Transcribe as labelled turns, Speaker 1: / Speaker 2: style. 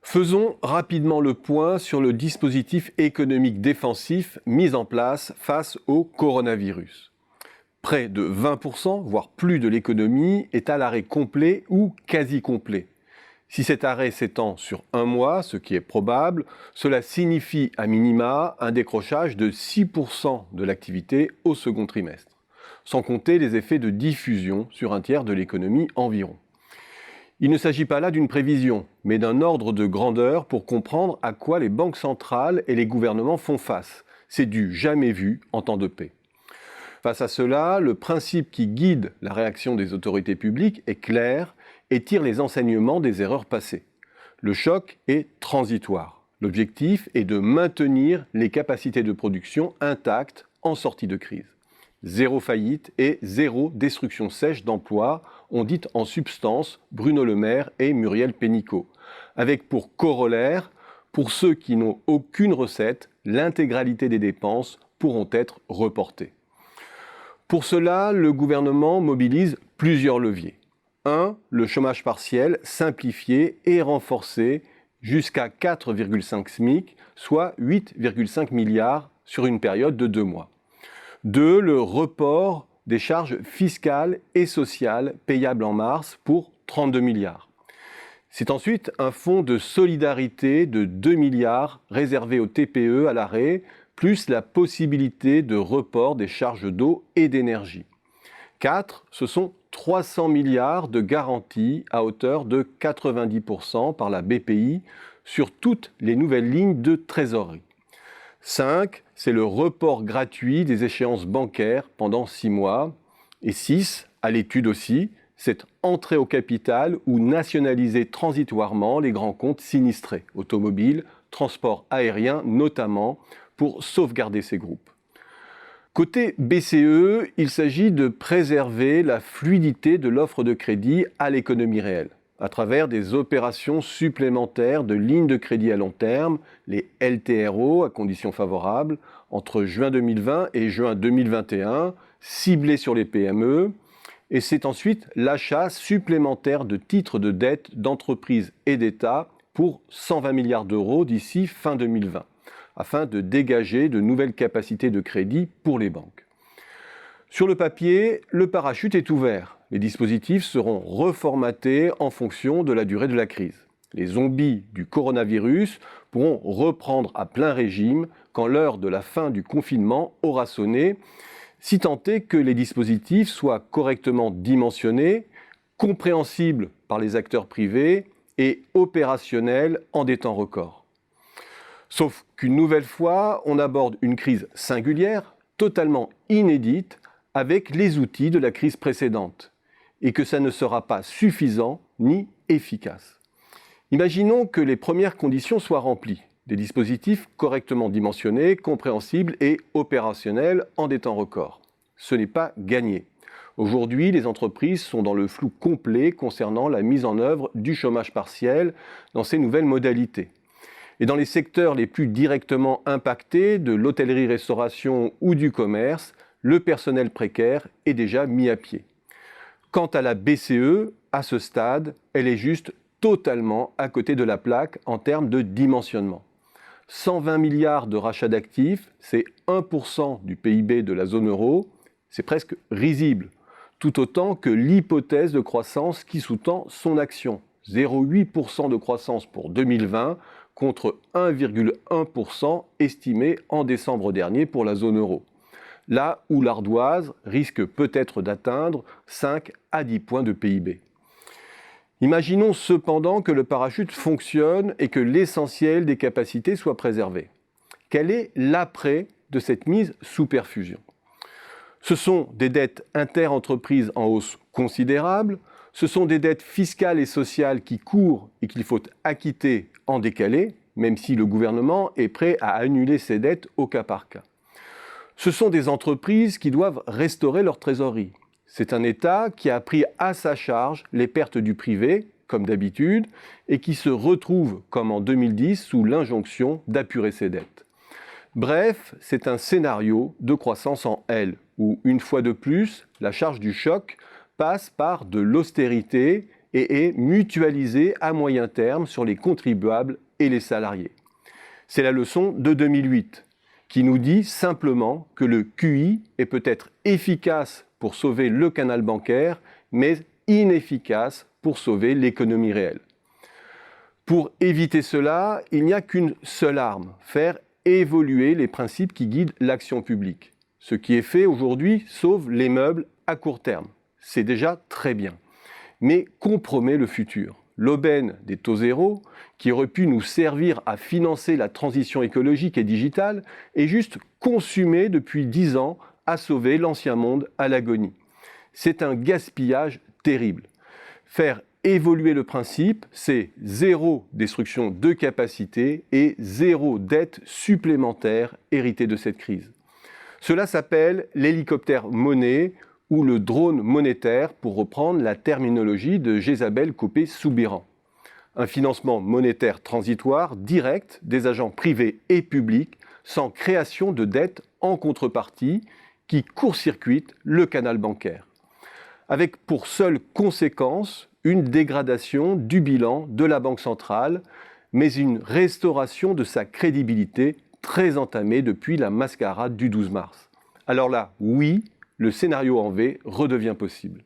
Speaker 1: Faisons rapidement le point sur le dispositif économique défensif mis en place face au coronavirus. Près de 20%, voire plus de l'économie, est à l'arrêt complet ou quasi complet. Si cet arrêt s'étend sur un mois, ce qui est probable, cela signifie à minima un décrochage de 6% de l'activité au second trimestre, sans compter les effets de diffusion sur un tiers de l'économie environ. Il ne s'agit pas là d'une prévision, mais d'un ordre de grandeur pour comprendre à quoi les banques centrales et les gouvernements font face. C'est du jamais vu en temps de paix. Face à cela, le principe qui guide la réaction des autorités publiques est clair et tire les enseignements des erreurs passées. Le choc est transitoire. L'objectif est de maintenir les capacités de production intactes en sortie de crise. Zéro faillite et zéro destruction sèche d'emplois, ont dit en substance Bruno Le Maire et Muriel Pénicaud, avec pour corollaire, pour ceux qui n'ont aucune recette, l'intégralité des dépenses pourront être reportées. Pour cela, le gouvernement mobilise plusieurs leviers. 1. Le chômage partiel simplifié et renforcé jusqu'à 4,5 SMIC, soit 8,5 milliards sur une période de 2 mois. 2. Le report des charges fiscales et sociales payables en mars pour 32 milliards. C'est ensuite un fonds de solidarité de 2 milliards réservé aux TPE à l'arrêt, plus la possibilité de report des charges d'eau et d'énergie. 4. Ce sont 300 milliards de garanties à hauteur de 90% par la BPI sur toutes les nouvelles lignes de trésorerie. 5. C'est le report gratuit des échéances bancaires pendant 6 mois. Et 6. À l'étude aussi, c'est entrer au capital ou nationaliser transitoirement les grands comptes sinistrés, automobiles, transport aérien notamment, pour sauvegarder ces groupes. Côté BCE, il s'agit de préserver la fluidité de l'offre de crédit à l'économie réelle, à travers des opérations supplémentaires de lignes de crédit à long terme, les LTRO à conditions favorables, entre juin 2020 et juin 2021, ciblées sur les PME, et c'est ensuite l'achat supplémentaire de titres de dette d'entreprises et d'État pour 120 milliards d'euros d'ici fin 2020, afin de dégager de nouvelles capacités de crédit pour les banques. Sur le papier, le parachute est ouvert. Les dispositifs seront reformatés en fonction de la durée de la crise. Les zombies du coronavirus pourront reprendre à plein régime quand l'heure de la fin du confinement aura sonné, si tant est que les dispositifs soient correctement dimensionnés, compréhensibles par les acteurs privés et opérationnels en des temps records. Sauf qu'une nouvelle fois, on aborde une crise singulière, totalement inédite, avec les outils de la crise précédente, et que ça ne sera pas suffisant ni efficace. Imaginons que les premières conditions soient remplies, des dispositifs correctement dimensionnés, compréhensibles et opérationnels en des temps records. Ce n'est pas gagné. Aujourd'hui, les entreprises sont dans le flou complet concernant la mise en œuvre du chômage partiel dans ces nouvelles modalités. Et dans les secteurs les plus directement impactés, de l'hôtellerie-restauration ou du commerce, le personnel précaire est déjà mis à pied. Quant à la BCE, à ce stade, elle est juste totalement à côté de la plaque en termes de dimensionnement. 120 milliards de rachats d'actifs, c'est 1% du PIB de la zone euro, c'est presque risible, tout autant que l'hypothèse de croissance qui sous-tend son action. 0,8% de croissance pour 2020 contre 1,1% estimé en décembre dernier pour la zone euro. Là où l'ardoise risque peut-être d'atteindre 5 à 10 points de PIB. Imaginons cependant que le parachute fonctionne et que l'essentiel des capacités soit préservé. Quel est l'après de cette mise sous perfusion ? Ce sont des dettes interentreprises en hausse considérable, ce sont des dettes fiscales et sociales qui courent et qu'il faut acquitter en décalé, même si le gouvernement est prêt à annuler ces dettes au cas par cas. Ce sont des entreprises qui doivent restaurer leur trésorerie. C'est un État qui a pris à sa charge les pertes du privé, comme d'habitude, et qui se retrouve, comme en 2010, sous l'injonction d'apurer ses dettes. Bref, c'est un scénario de croissance en L, où, une fois de plus, la charge du choc passe par de l'austérité et est mutualisé à moyen terme sur les contribuables et les salariés. C'est la leçon de 2008 qui nous dit simplement que le QI est peut-être efficace pour sauver le canal bancaire, mais inefficace pour sauver l'économie réelle. Pour éviter cela, il n'y a qu'une seule arme, faire évoluer les principes qui guident l'action publique. Ce qui est fait aujourd'hui sauve les meubles à court terme. C'est déjà très bien, mais compromet le futur. L'aubaine des taux zéro, qui aurait pu nous servir à financer la transition écologique et digitale, est juste consumée depuis 10 ans à sauver l'ancien monde à l'agonie. C'est un gaspillage terrible. Faire évoluer le principe, c'est zéro destruction de capacité et zéro dette supplémentaire héritée de cette crise. Cela s'appelle l'hélicoptère monnaie ou le drone monétaire, pour reprendre la terminologie de Jésabel Copé-Soubiran. Un financement monétaire transitoire direct des agents privés et publics sans création de dette en contrepartie qui court-circuite le canal bancaire. Avec pour seule conséquence une dégradation du bilan de la Banque centrale, mais une restauration de sa crédibilité très entamée depuis la mascarade du 12 mars. Alors là, oui, le scénario en V redevient possible.